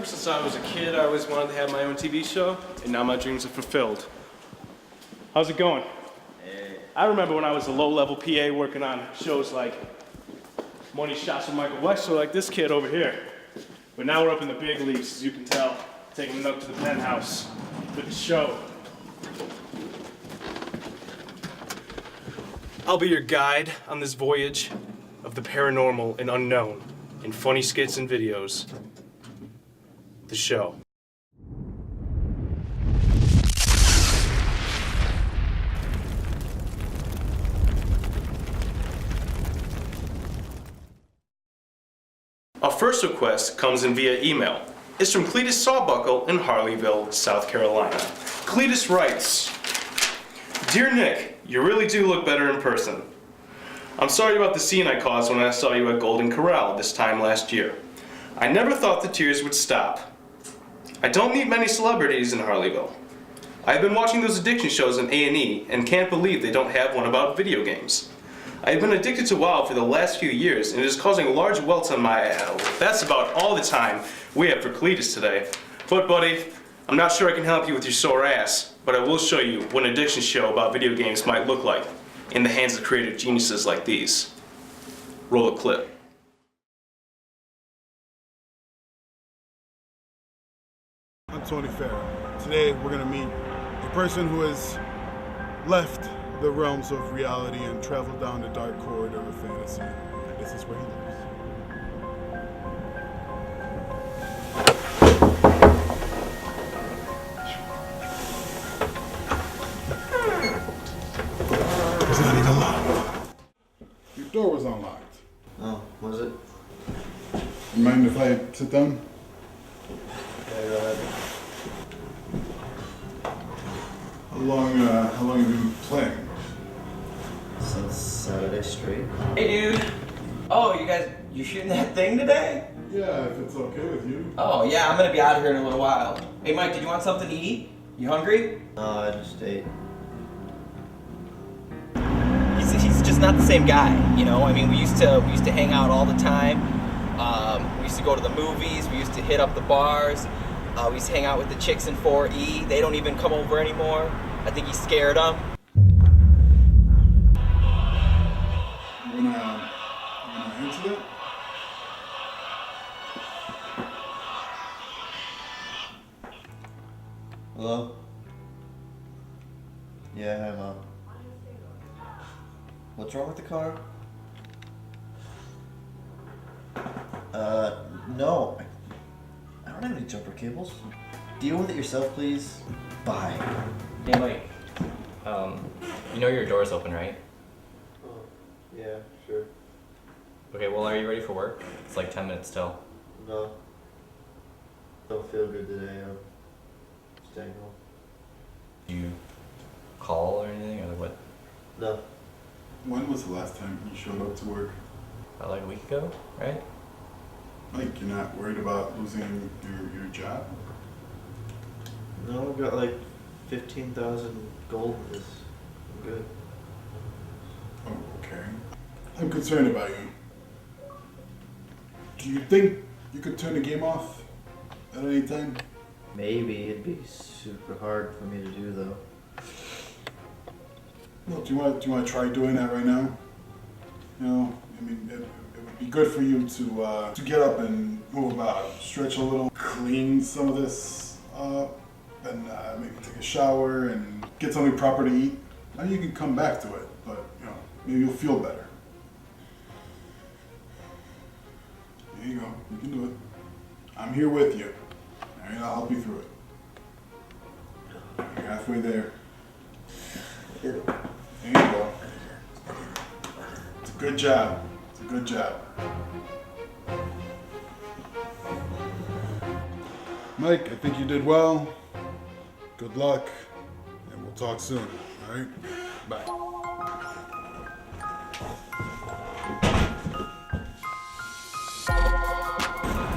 Ever since I was a kid, I always wanted to have my own TV show, and now my dreams are fulfilled. How's it going? Hey. I remember when I was a low-level PA working on shows like Money Shots with Michael Wexler, like this kid over here. But now we're up in the big leagues, as you can tell, taking it up to the penthouse with the show. I'll be your guide on this voyage of the paranormal and unknown in funny skits and videos. The show. Our first request comes in via email. It's from Cletus Sawbuckle in Harleyville, South Carolina. Cletus writes, "Dear Nick, you really do look better in person. I'm sorry about the scene I caused when I saw you at Golden Corral this time last year. I never thought the tears would stop. I don't meet many celebrities in Harleyville. I've been watching those addiction shows on A&E and can't believe they don't have one about video games. I've been addicted to WoW for the last few years and it is causing large welts on my That's about all the time we have for Cletus today. But buddy, I'm not sure I can help you with your sore ass, but I will show you what an addiction show about video games might look like in the hands of creative geniuses like these. Roll a clip." I'm Tony Farah. Today we're going to meet a person who has left the realms of reality and traveled down the dark corridor of fantasy. And this is where he lives. It's not even locked. Your door was unlocked. Oh, was it? You mind if I sit down? Yeah, go ahead. How long have you been playing? Since Saturday straight. Hey, dude. Oh, you shooting that thing today? Yeah, if it's okay with you. Oh, yeah, I'm gonna be out of here in a little while. Hey, Mike, did you want something to eat? You hungry? No, I just ate. He's just not the same guy, you know? I mean, we used to hang out all the time. We used to go to the movies. We used to hit up the bars. We used to hang out with the chicks in 4E. They don't even come over anymore. I think he scared them. You wanna answer that? Hello? Yeah, hi, Mom. What's wrong with the car? No. I don't have any jumper cables. Deal with it yourself, please. Bye. Hey Mike, you know your door's open, right? Oh, yeah, sure. Okay, well are you ready for work? It's like 10 minutes till. No. Don't feel good today. I'm staying home. Do you call or anything, or what? No. When was the last time you showed up to work? About like a week ago, right? Like, you're not worried about losing your job? No, I've got like 15,000 gold in this. I'm good. Oh, okay. I'm concerned about you. Do you think you could turn the game off at any time? Maybe. It'd be super hard for me to do though. Well, do you want to try doing that right now? You know, I mean, it would be good for you to get up and move about, stretch a little, clean some of this up, and maybe take a shower and get something proper to eat. Then you can come back to it, but you know, maybe you'll feel better. There you go. You can do it. I'm here with you. All right, I'll help you through it. You're halfway there. There you go. It's a good job. It's a good job. Mike, I think you did well. Good luck, and we'll talk soon, all right? Bye.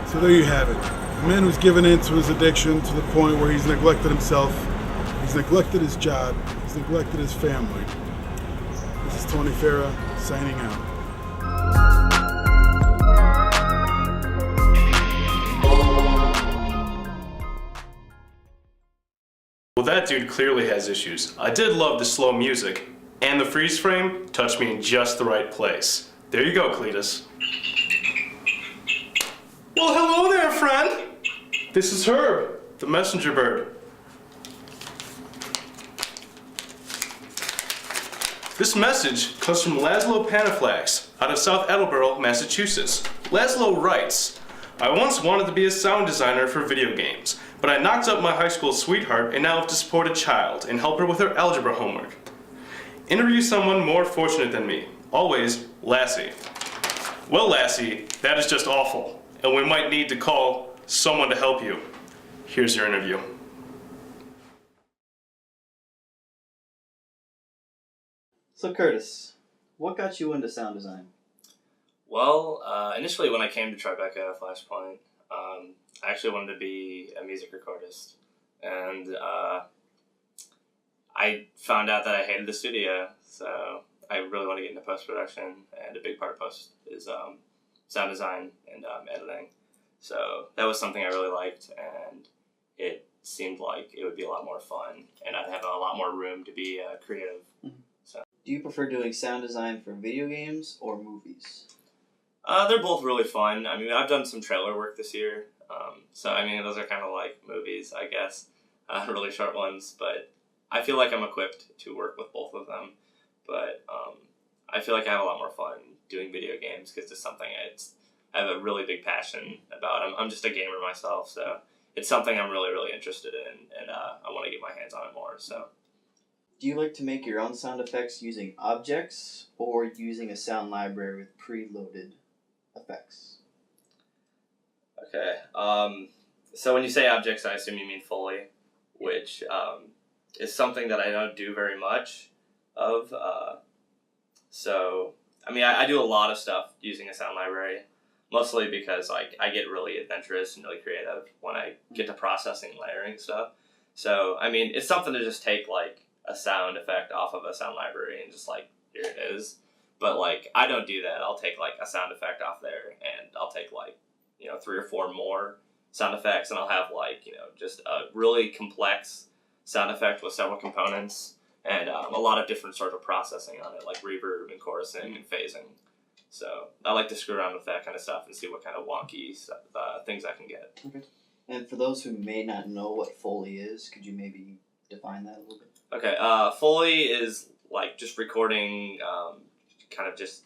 So there you have it. A man who's given in to his addiction to the point where he's neglected himself, he's neglected his job, he's neglected his family. This is Tony Farah signing out. Well, that dude clearly has issues. I did love the slow music, and the freeze frame touched me in just the right place. There you go, Cletus. Well, hello there, friend. This is Herb, the messenger bird. This message comes from Laszlo Panaflax out of South Attleboro, Massachusetts. Laszlo writes, I once wanted to be a sound designer for video games, but I knocked up my high school sweetheart and now have to support a child and help her with her algebra homework. Interview someone more fortunate than me. Always, Lassie. Well, Lassie, that is just awful, and we might need to call someone to help you. Here's your interview. So Curtis, what got you into sound design? Well, initially when I came to Tribeca Flashpoint, I actually wanted to be a music recordist, and I found out that I hated the studio, so I really want to get into post-production, and a big part of post is sound design and editing. So that was something I really liked, and it seemed like it would be a lot more fun, and I'd have a lot more room to be creative. Do you prefer doing sound design for video games or movies? They're both really fun. I mean, I've done some trailer work this year, so I mean, those are kind of like movies, I guess, really short ones, but I feel like I'm equipped to work with both of them, but I feel like I have a lot more fun doing video games because it's something I have a really big passion about. I'm just a gamer myself, so it's something I'm really, really interested in, and I want to get my hands on it more, so. Do you like to make your own sound effects using objects or using a sound library with preloaded effects? Okay, so when you say objects, I assume you mean Foley, which is something that I don't do very much of. So, I mean, I do a lot of stuff using a sound library, mostly because I get really adventurous and really creative when I get to processing and layering stuff. So, I mean, it's something to just take, like, a sound effect off of a sound library and just, like, here it is. But, like, I don't do that. I'll take, like, a sound effect off there, and I'll take, like, 3 or 4 more sound effects, and I'll have, like, just a really complex sound effect with several components, and a lot of different sort of processing on it, like reverb and chorusing and phasing. So I like to screw around with that kind of stuff and see what kind of wonky things I can get. Okay. And for those who may not know what Foley is, could you maybe define that a little bit? Okay, Foley is like just recording kind of just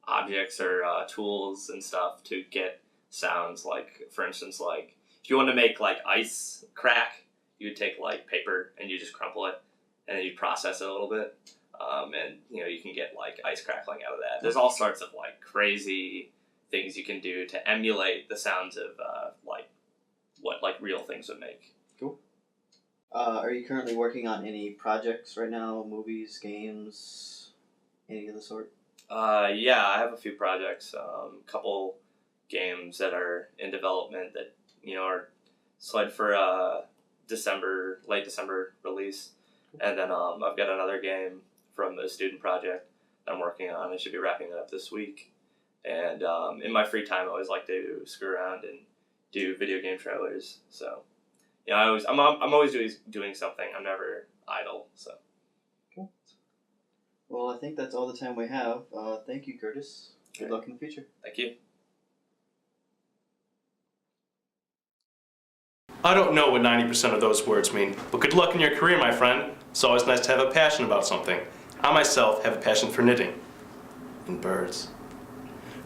objects or tools and stuff to get sounds. Like, for instance, like if you want to make like ice crack, you would take like paper and you just crumple it and then you process it a little bit, and you can get like ice crackling out of that. There's all sorts of like crazy things you can do to emulate the sounds of like what like real things would make. Cool. Are you currently working on any projects right now? Movies, games, any of the sort? Yeah, I have a few projects, a couple games that are in development that are slated for late December release, and then I've got another game from a student project that I'm working on. I should be wrapping it up this week. And in my free time, I always like to screw around and do video game trailers. So, I'm always doing something. I'm never idle. So. Cool. Well, I think that's all the time we have. Thank you, Curtis. Good luck in the future. Thank you. I don't know what 90% of those words mean, but good luck in your career, my friend. It's always nice to have a passion about something. I myself have a passion for knitting and birds.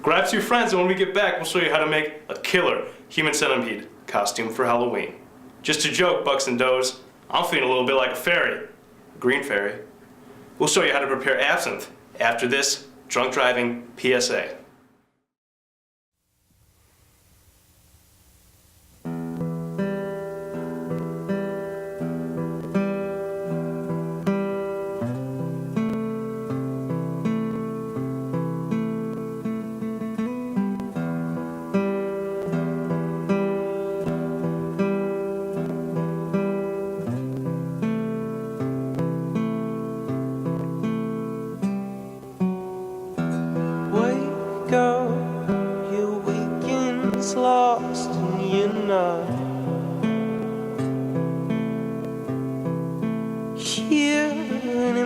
Grab 2 friends, and when we get back, we'll show you how to make a killer human centipede costume for Halloween. Just a joke, Bucks and Does. I'm feeling a little bit like a fairy, a green fairy. We'll show you how to prepare absinthe after this drunk driving PSA. Wake up, your weekend's lost and you're not.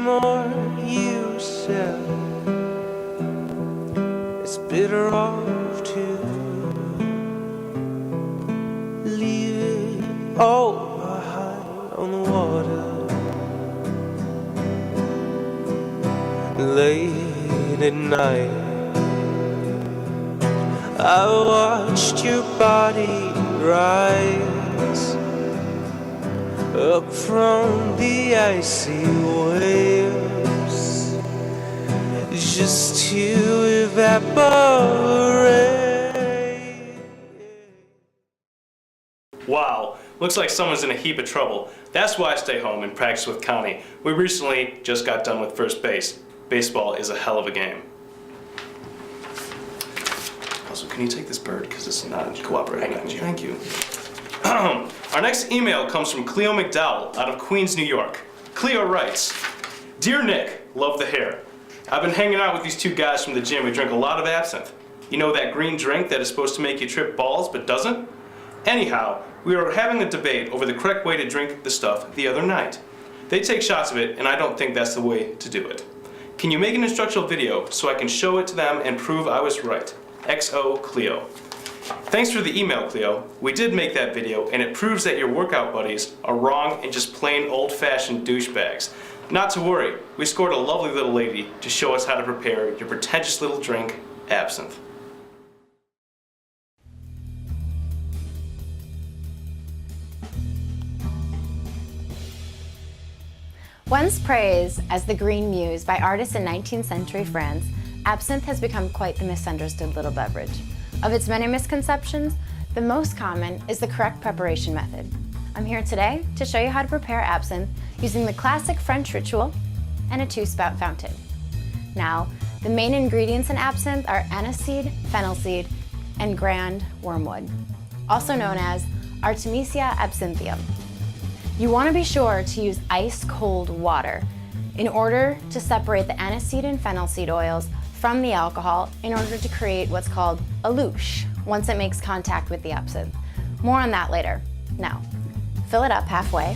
more you sell, it's better off to leave it all behind on the water. Late at night, I watched your body rise up from the icy waves, just to evaporate. Wow, looks like someone's in a heap of trouble. That's why I stay home and practice with Connie. We recently just got done with first base. Baseball is a hell of a game. Also, can you take this bird? Because it's not cooperating with me. Thank you. Our next email comes from Cleo McDowell out of Queens, New York. Cleo writes, Dear Nick, love the hair. I've been hanging out with these two guys from the gym who drink a lot of absinthe. You know that green drink that is supposed to make you trip balls but doesn't? Anyhow, we were having a debate over the correct way to drink the stuff the other night. They take shots of it, and I don't think that's the way to do it. Can you make an instructional video so I can show it to them and prove I was right? XO Cleo. Thanks for the email, Cleo. We did make that video, and it proves that your workout buddies are wrong and just plain old-fashioned douchebags. Not to worry, we scored a lovely little lady to show us how to prepare your pretentious little drink, absinthe. Once praised as the green muse by artists in 19th century France, absinthe has become quite the misunderstood little beverage. Of its many misconceptions, the most common is the correct preparation method. I'm here today to show you how to prepare absinthe using the classic French ritual and a two-spout fountain. Now, the main ingredients in absinthe are aniseed, fennel seed, and grand wormwood, also known as Artemisia absinthium. You want to be sure to use ice-cold water in order to separate the aniseed and fennel seed oils from the alcohol in order to create what's called a louche once it makes contact with the absinthe. More on that later. Now, fill it up halfway.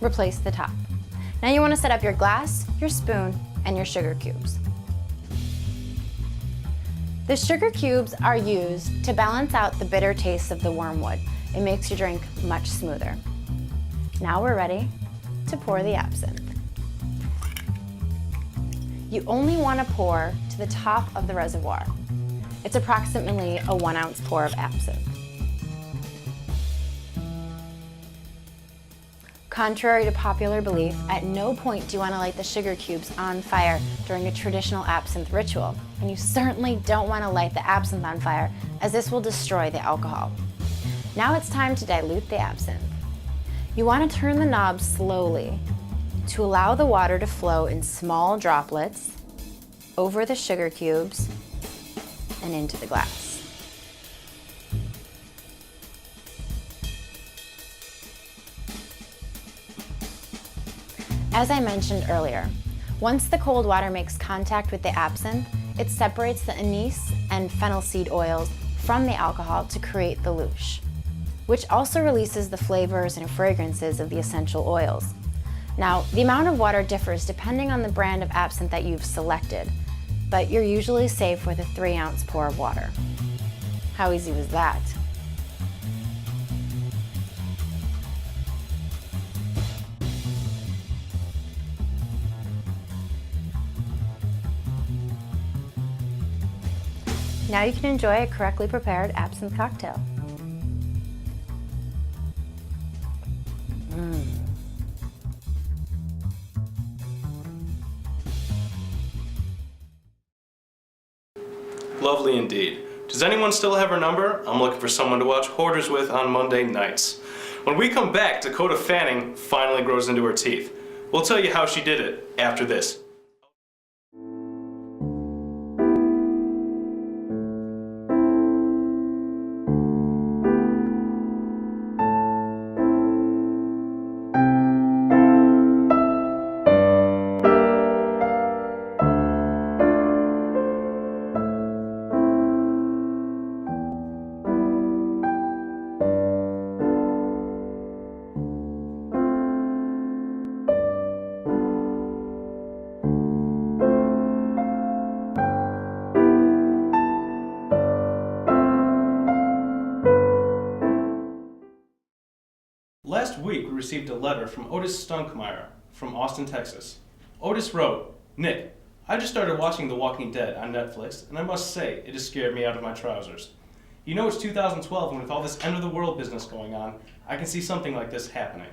Replace the top. Now you want to set up your glass, your spoon, and your sugar cubes. The sugar cubes are used to balance out the bitter taste of the wormwood. It makes your drink much smoother. Now we're ready to pour the absinthe. You only want to pour to the top of the reservoir. It's approximately a 1 ounce pour of absinthe. Contrary to popular belief, at no point do you want to light the sugar cubes on fire during a traditional absinthe ritual. And you certainly don't want to light the absinthe on fire, as this will destroy the alcohol. Now it's time to dilute the absinthe. You want to turn the knob slowly to allow the water to flow in small droplets over the sugar cubes and into the glass. As I mentioned earlier, once the cold water makes contact with the absinthe, it separates the anise and fennel seed oils from the alcohol to create the louche, which also releases the flavors and fragrances of the essential oils. Now, the amount of water differs depending on the brand of absinthe that you've selected, but you're usually safe with a 3 ounce pour of water. How easy was that? Now you can enjoy a correctly prepared absinthe cocktail. Lovely indeed. Does anyone still have her number? I'm looking for someone to watch Hoarders with on Monday nights. When we come back, Dakota Fanning finally grows into her teeth. We'll tell you how she did it after this. last week, we received a letter from Otis Spunkmeyer from Austin, Texas. Otis wrote, "Nick, I just started watching The Walking Dead on Netflix, and I must say, it has scared me out of my trousers. You know it's 2012, and with all this end-of-the-world business going on, I can see something like this happening.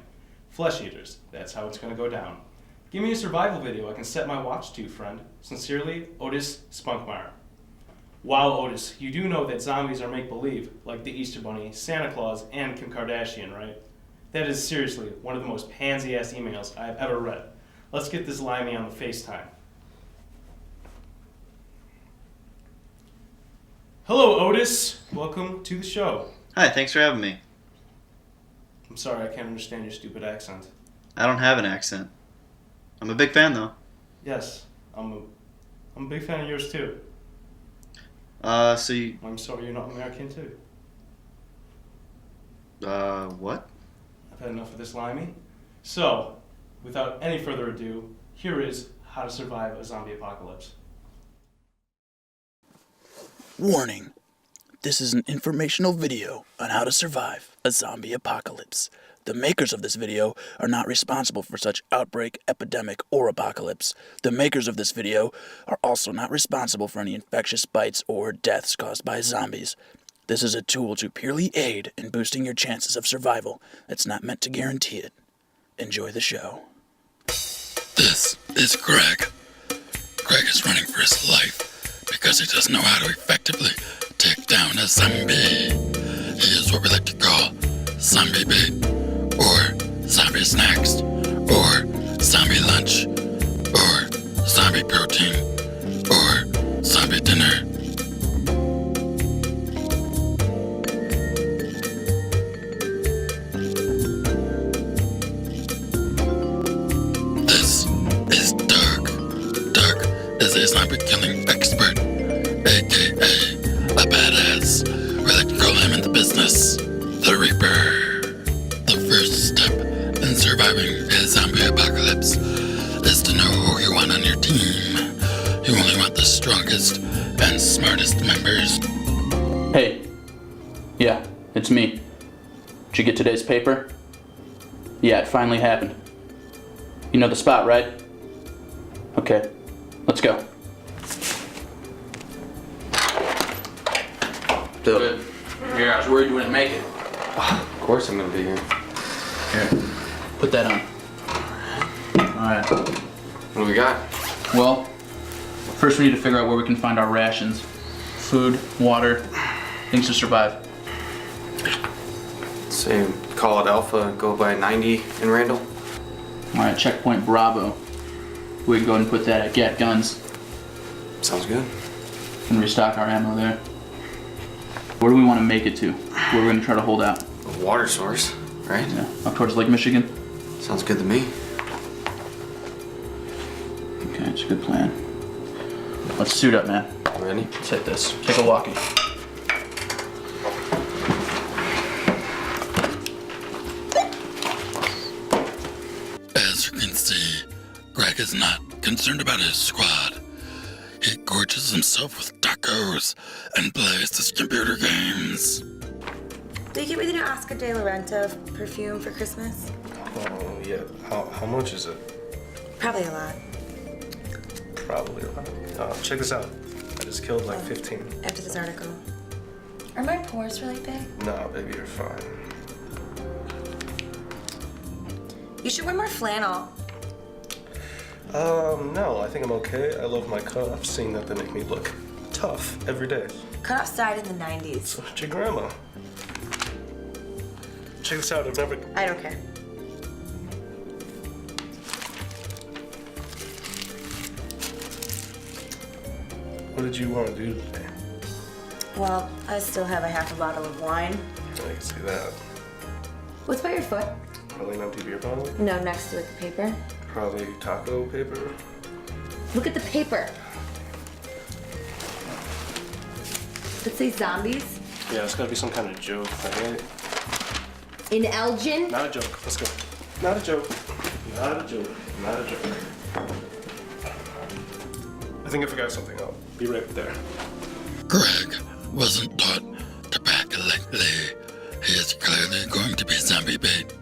Flesh eaters, that's how it's going to go down. Give me a survival video I can set my watch to, friend. Sincerely, Otis Spunkmeyer." Wow, Otis, you do know that zombies are make-believe, like the Easter Bunny, Santa Claus, and Kim Kardashian, right? That is seriously one of the most pansy-ass emails I have ever read. Let's get this limey on the FaceTime. Hello, Otis. Welcome to the show. Hi, thanks for having me. I'm sorry, I can't understand your stupid accent. I don't have an accent. I'm a big fan, though. Yes, I'm a big fan of yours too. So you, I'm sorry you're not American too. what? I've had enough of this limey. So, without any further ado, here is How to Survive a Zombie Apocalypse. Warning. This is an informational video on how to survive a zombie apocalypse. The makers of this video are not responsible for such outbreak, epidemic, or apocalypse. The makers of this video are also not responsible for any infectious bites or deaths caused by zombies. This is a tool to purely aid in boosting your chances of survival. It's not meant to guarantee it. Enjoy the show. This is Greg. Greg is running for his life because he doesn't know how to effectively take down a zombie. He is what we like to call zombie bait, or zombie snacks, or zombie lunch, or zombie protein, or zombie dinner. This is Doug. Doug is a zombie killing expert, aka a badass. We like to call him in the business the Reaper. The first step in surviving a zombie apocalypse is to know who you want on your team. You only want the strongest and smartest members. Hey. Yeah, it's me. Did you get today's paper? Yeah, it finally happened. You know the spot, right? Okay, let's go. Good. Here, I was worried you wouldn't make it. Of course I'm gonna be here. Here, put that on. Alright. What do we got? Well, first we need to figure out where we can find our rations. Food, water, things to survive. Say, call it Alpha, go by 90 in Randall. Alright, checkpoint Bravo. We can go ahead and put that at Gat Guns Sounds good. and restock our ammo there. Where do we want to make it to? Where we're going to try to hold out? A water source, right? Yeah, up towards Lake Michigan? Sounds good to me. Okay, it's a good plan. Let's suit up, man. Ready? Let's hit this. Take a walkie. As you can see, Greg is not concerned about his squad. He gorges himself with tacos and plays his computer games. Did you get me the new Oscar de la Renta perfume for Christmas? Oh, yeah. How much is it? Probably a lot. Probably a lot. Check this out. I just killed like 15. After this article. Are my pores really big? No, baby, you're fine. You should wear more flannel. No, I think I'm okay. I love my cuffs, seeing that they make me look tough every day. Cut off side in the 90s. So did your grandma. Check this out, I've never... I don't care. What did you want to do today? Well, I still have a half a bottle of wine. I can see that. What's by your foot? Probably an empty beer bottle. No, next to it, the paper. Probably taco paper. Look at the paper. Does it say zombies? Yeah, it's gotta be some kind of joke, right? In Elgin? Not a joke. Let's go. Not a joke. Not a joke. Not a joke. I think I forgot something. I'll be right there. Greg wasn't taught to pack lightly. He is clearly going to be zombie bait.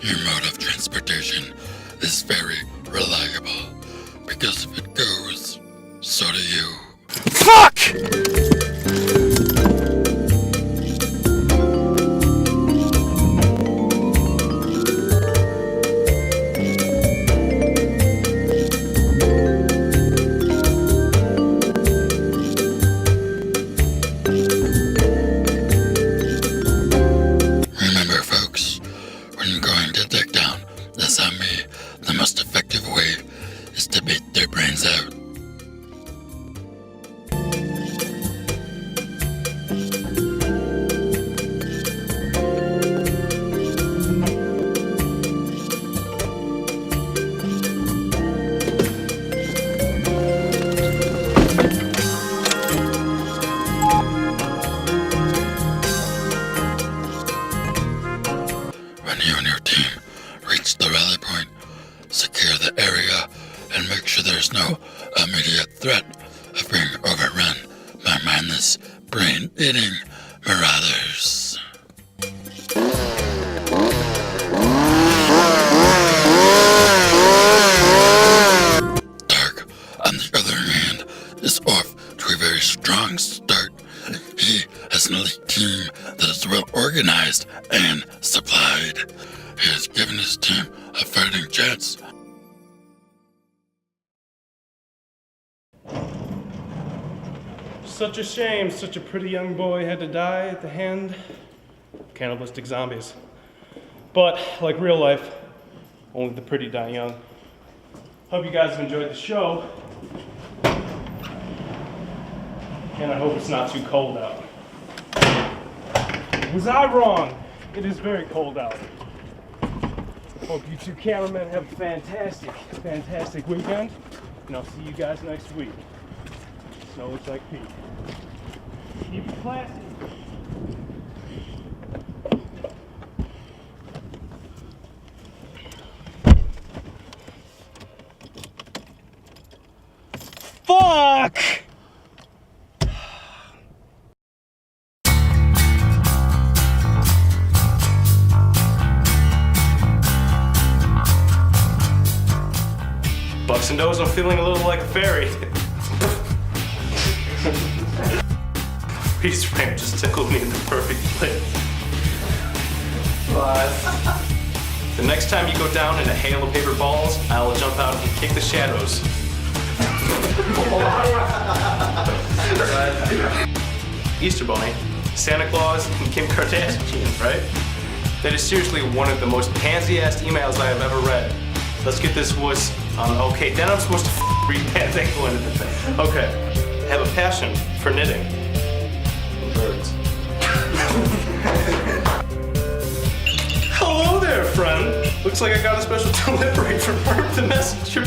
Your mode of transportation is very reliable, because if it goes, so do you. Fuck! Remember, folks, when you're going to take down the zombie, the most effective way is to beat their brains out. When you and your team reach the rally point, secure the area and make sure there's no immediate threat of being overrun by mindless, brain-eating marauders. Dark, on the other hand, is off to a very strong start. He has an elite team that is well organized and supplied. He has given his team a fighting chance. Such a shame, such a pretty young boy had to die at the hand of cannibalistic zombies. But, like real life, only the pretty die young. Hope you guys have enjoyed the show. And I hope it's not too cold out. Was I wrong? It is very cold out. Hope you two cameramen have a fantastic weekend. And I'll see you guys next week. Snow looks like Pete. Keep it classy. Fuck! Bucks and does, I'm feeling a little like a fairy. Freeze frame just tickled me in the perfect place. But the next time you go down in a hail of paper balls, I'll jump out and kick the shadows. Easter Bunny, Santa Claus, and Kim Kardashian, right? That is seriously one of the most pansy-ass emails I have ever read. Let's get this wuss on. Okay, then I'm supposed to read that go into the thing. Okay. Have a passion for knitting. And birds. Hello there, friend. Looks like I got a special delivery from Herb the Messenger